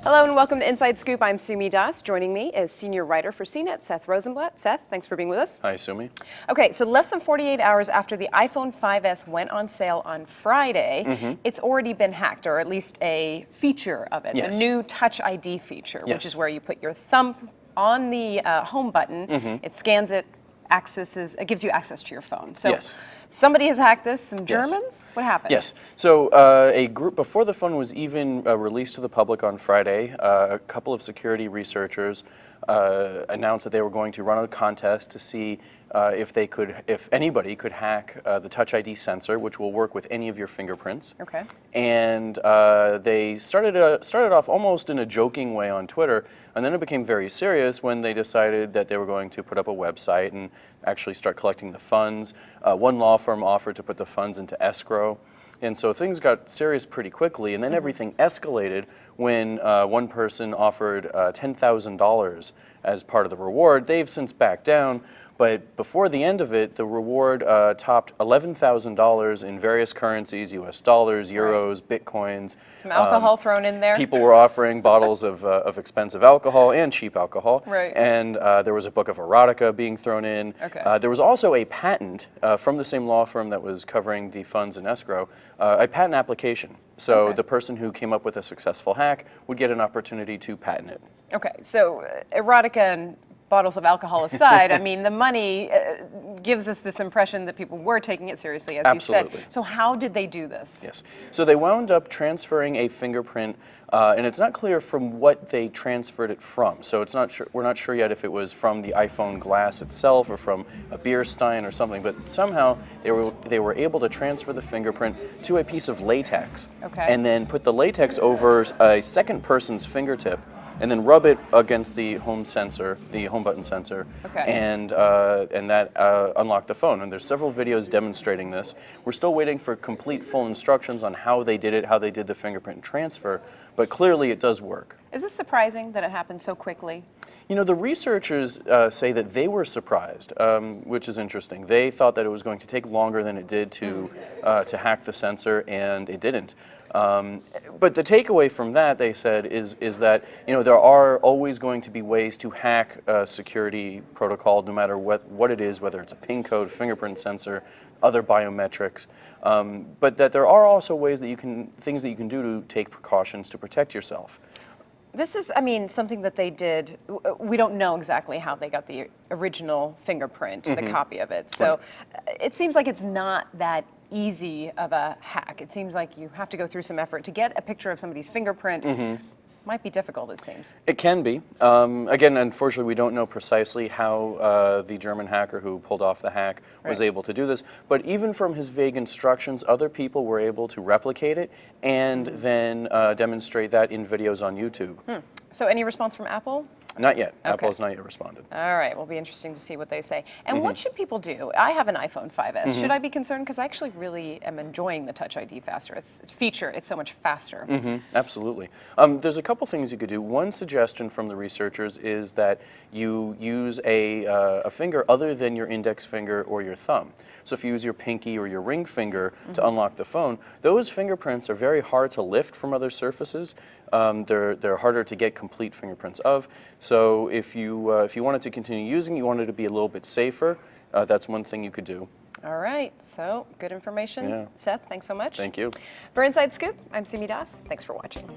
Hello and welcome to Inside Scoop. I'm Sumi Das. Joining me is senior writer for CNET, Seth Rosenblatt. Seth, thanks for being with us. Hi, Sumi. Okay, so less than 48 hours after the iPhone 5S went on sale on Friday, it's already been hacked, or at least a feature of it, Yes. a new Touch ID feature, Yes. which is where you put your thumb on the home button, it scans it, it gives you access to your phone. So Yes. somebody has hacked this, some Yes. Germans? What happened? Yes. So a group, before the phone was even released to the public on Friday, a couple of security researchers announced that they were going to run a contest to see if anybody could hack the Touch ID sensor, which will work with any of your fingerprints. Okay. And they started off almost in a joking way on Twitter, and then it became very serious when they decided that they were going to put up a website and actually start collecting the funds. One law firm offered to put the funds into escrow. And so things got serious pretty quickly, and then everything escalated when one person offered $10,000 as part of the reward. They've since backed down, but before the end of it, the reward topped $11,000 in various currencies, US dollars, euros, bitcoins. Some alcohol thrown in there. People were offering bottles of expensive alcohol and cheap alcohol. Right. And there was a book of erotica being thrown in. Okay. There was also a patent from the same law firm that was covering the funds in escrow, a patent application. So Okay. the person who came up with a successful hack would get an opportunity to patent it. Okay, so erotica and bottles of alcohol aside, I mean, the money gives us this impression that people were taking it seriously, as Absolutely. you said. So how did they do this? Yes. So they wound up transferring a fingerprint, and it's not clear from what they transferred it from. So it's not sure, we're not sure yet if it was from the iPhone glass itself or from a beer stein or something, but somehow they were able to transfer the fingerprint to a piece of latex. Okay. And then put the latex over a second person's fingertip, and then rub it against the home sensor, the home button sensor, Okay. and that unlocked the phone. And there's several videos demonstrating this. We're still waiting for complete full instructions on how they did it, how they did the fingerprint transfer, but clearly it does work. Is this surprising that it happened so quickly? You know, the researchers say that they were surprised, which is interesting. They thought that it was going to take longer than it did to hack the sensor, and it didn't. But the takeaway from that, they said, is that there are always going to be ways to hack a security protocol, no matter what it is, whether it's a PIN code, fingerprint sensor, other biometrics. But that there are also ways that things that you can do to take precautions to protect yourself. This is, I mean, something that they did. We don't know exactly how they got the original fingerprint, the copy of it. So it seems like it's not that easy of a hack. It seems like you have to go through some effort to get a picture of somebody's fingerprint. Might be difficult, it seems. It can be. Again, unfortunately, we don't know precisely how the German hacker who pulled off the hack was able to do this. But even from his vague instructions, other people were able to replicate it and then demonstrate that in videos on YouTube. So any response from Apple? Not yet. Okay. Apple has not yet responded. All right, will be interesting to see what they say. And what should people do? I have an iPhone 5S. Should I be concerned? Because I actually really am enjoying the Touch ID feature. It's so much faster. Absolutely. There's a couple things you could do. One suggestion from the researchers is that you use a finger other than your index finger or your thumb. So if you use your pinky or your ring finger to unlock the phone, those fingerprints are very hard to lift from other surfaces. They're harder to get complete fingerprints of. So if you wanted to continue using, you wanted to be a little bit safer, that's one thing you could do. All right, so good information. Yeah. Seth, thanks so much. Thank you. For Inside Scoop, I'm Sumi Das. Thanks for watching.